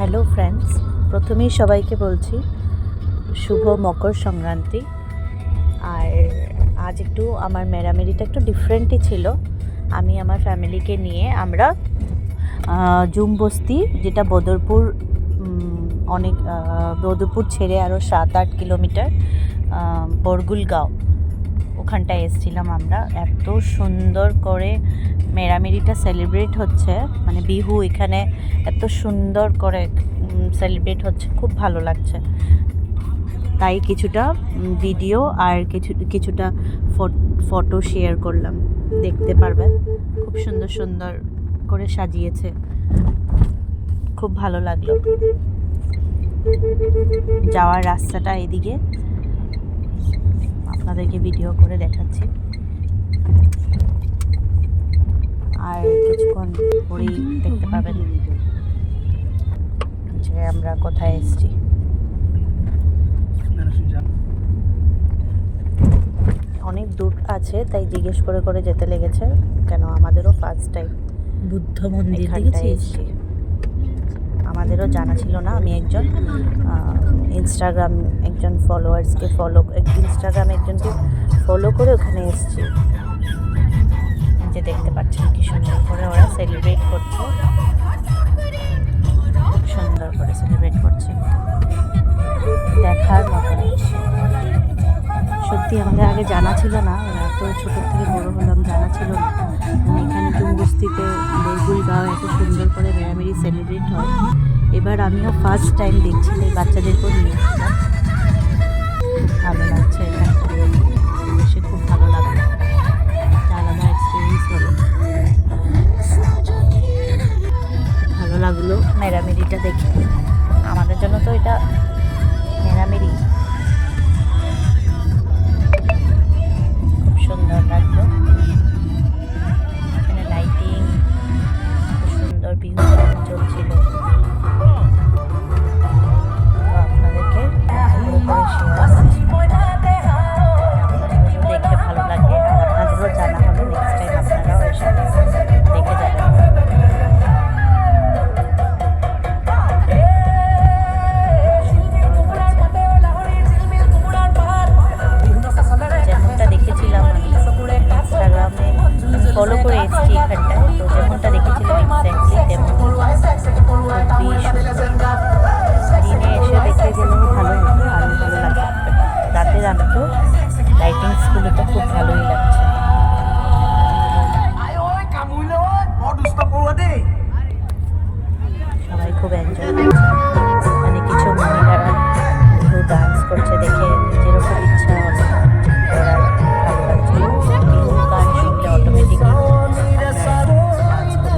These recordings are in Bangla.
হ্যালো ফ্রেন্ডস, প্রথমেই সবাইকে বলছি শুভ মকর সংক্রান্তি। আর আজ একটু আমার মেরামেরিটা একটু ডিফারেন্টই ছিল। আমি আমার ফ্যামিলিকে নিয়ে আমরা জুমবস্তি, যেটা বদরপুর বদরপুর ছেড়ে আরও 7-8 কিলোমিটার, বরগুলগাঁও, ওখানটায় এসেছিলাম আমরা। এত সুন্দর করে মেরামেরিটা সেলিব্রেট হচ্ছে, মানে বিহু এখানে এত সুন্দর করে সেলিব্রেট হচ্ছে, খুব ভালো লাগছে। তাই কিছুটা ভিডিও আর কিছুটা ফটো শেয়ার করলাম, দেখতে পারবেন। খুব সুন্দর সুন্দর করে সাজিয়েছে, খুব ভালো লাগলো। যাওয়ার রাস্তাটা এদিকে আপনাদেরকে ভিডিও করে দেখাচ্ছি। আর কিছুক্ষণ পরেই দেখতে পাবেন যে আমরা কোথায় এসেছি। অনেক দূর আছে, তাই জিজ্ঞেস করে করে যেতে লেগেছে, কেন আমাদেরও ফার্স্ট টাইম বুদ্ধ মন্দির এসেছি। আমাদেরও জানা ছিল না। আমি একজন ইনস্টাগ্রামে একজনকে ফলো করে ওখানে এসেছি। যে দেখতে পাচ্ছেন কি সুন্দর করে ওরা সেলিব্রেট করছে, খুব সুন্দর করে সেলিব্রেট করছে, দেখার মতো। সত্যি আমাদের আগে জানা ছিল না, এত ছোটোর থেকে বড় হলাম, জানা ছিল না এখানে জুমবস্তিতে বরগুলগাঁও এত সুন্দর করে মেরামেরি সেলিব্রেট হয়। এবার আমিও ফার্স্ট টাইম দেখছি, এই বাচ্চাদেরকেও নিয়েছিলাম। খুব ভালো লাগছে, এখানে এসে খুব ভালো লাগলো, আলাদা এক্সপিরিয়েন্স হলো। ভালো লাগলো মেরামেরিটা দেখে। আমাদের জন্য তো এটা মেরামেরি, খুব সুন্দর লাগলো। এখানে লাইটিং, খুব সুন্দর বিহু চলছিল। আপনাদেরকে দেখে ভালো লাগে, আর আপনাদেরও জানা হলো। নেক্সট টাইম আপনারাও এসে দেখে যাবেন। যেমনটা দেখেছিলাম আমি ইনস্টাগ্রামে ফলো করে এসেছি এখানটায়, তো যেমনটা দেখেছিলাম এক্স্যাক্টলি তেমন। দিনে এসে দেখতে গেলেও ভালো হতো, আরও ভালো লাগতো। রাতের আমি তো লাইটিংসগুলো তো খুব ভালোই লাগছে। সবাই খুব এনজয় করছে, মানে কিছু মহিলারা ডান্স করছে দেখে নিজেরও খুব ইচ্ছা হলো করার, ভালো লাগছিল। বিহু গান শুনলে অটোমেটিকলি ডান্স করার ইচ্ছা।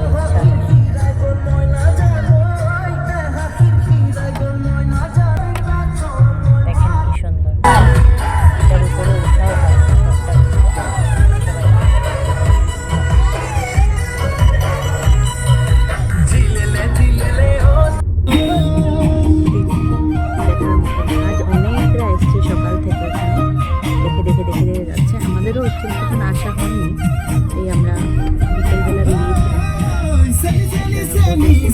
দেখেন কি সুন্দর, এটার উপরে উঠাও হয় যাচ্ছে। আমাদেরও হচ্ছে তখন আসা হয়নি, এই আমরা বিকেলবেলা বেরিয়েছিলাম।